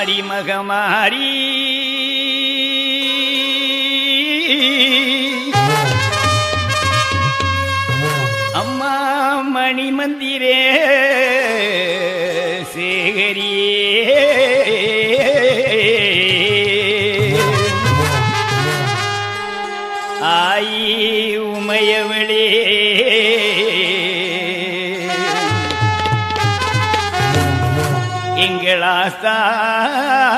மாரி மகமாரி அம்மா மணி மந்திரே சேகரியே ஆயி உமையவளே எங்கள் ஆஸ்தான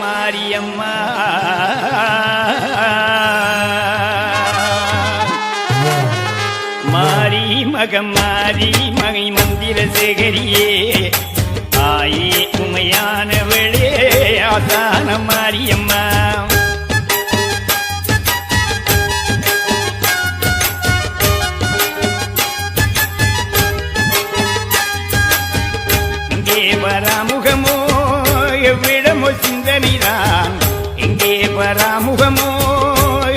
மாரியம்மா மாரி மகம் மாரி மகை மந்திர சேகரியே ஆயே உமையானவளே ஆஸ்தான மாரியம்மா பராமுகமோ எவ்விடமோ சிந்தனைதான் எங்கே பராமுகமோ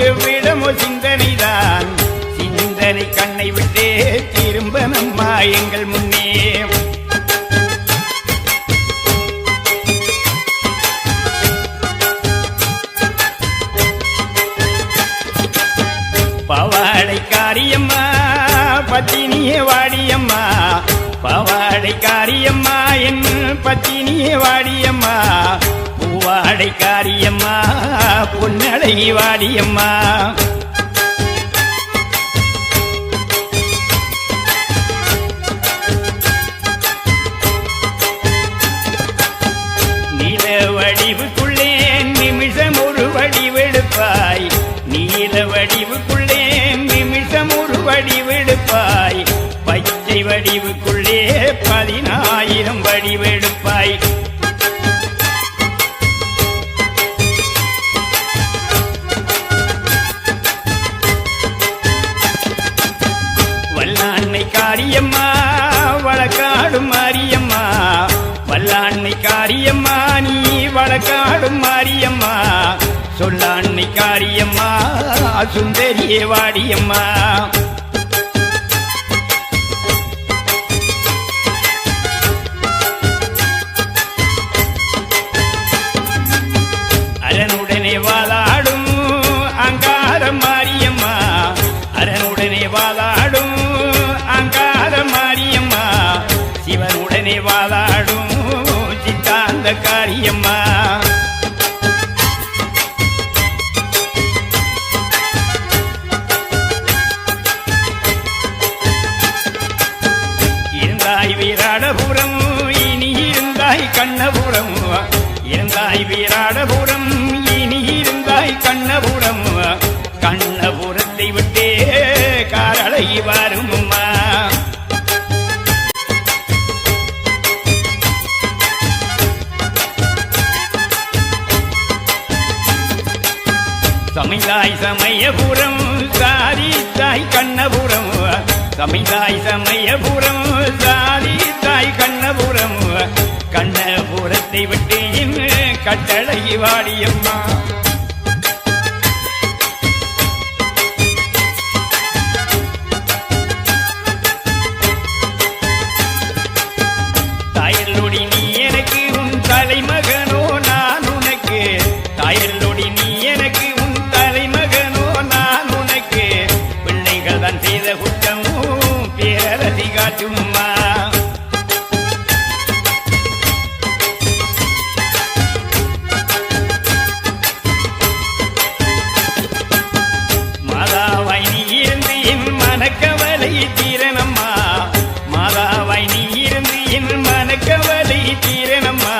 எவ்விடமோ சிந்தனைதான் சிந்தனை கண்ணை விட்டே திரும்ப நம்மா எங்கள் முன்னே பவாடை காரியம்மா பத்தினியே வாடியம்மா பவாடை காரியம்மா என் பத்தினியே வாடியம்மா பூவாடை காரியம்மா பொன்னடை வாடியம்மா நீல வடிவுக்குள்ளே நிமிஷம் ஒரு வடிவெடுப்பாய் நீல வடிவுக்குள்ளே நிமிஷம் ஒரு வடிவெடுப்பாய் பச்சை வடிவுக்குள்ளே 10,000 வடிவெடுப்பாய் வல்லாண்மை காரியம்மா வழக்காடும் மாரியம்மா வல்லாண்மை காரியம்மா நீ வழக்காடும் மாரியம்மா சொல்லாண்மை காரியம்மா சுந்தரியே வாடியம்மா அரனுடனே வாழாடும் அங்கார மாரியம்மா அரனுடனே வாழாடும் அங்கார மாரியம்மா சிவனுடனே வாழாடும் சித்தாந்த காரியம்மா இருந்தாய் வீராடபுரம் இனி இருந்தாய் கண்ணபுரம் இருந்தாய் வீராடபுரம் இனி இருந்தாய் கண்ணபுரம் கண்ணபுரத்தை விட்டே காரளை வரும்மா சமைதாய் சமயபுரம் சாரித்தாய் கண்ணபுரம் சமைதாய் சமயபுரம் சாரித்தாய் கண்ணபுரம் கண்ணபுரத்தை விட்டு கட்டளை வாடியம்மா தாயல்லொடி நீ எனக்கு உன் தலைமகனோ நான் உனக்கு தாயல்லொடி நீ எனக்கு உன் தலைமகனோ நான் உனக்கு பிள்ளைகள் தான் செய்த குற்றமும் பேரரசி காட்டும்மா மனக்கவலை தீரனம்மா மாதாவாய் நீ இருந்து என் மனக்கவலை தீரனம்மா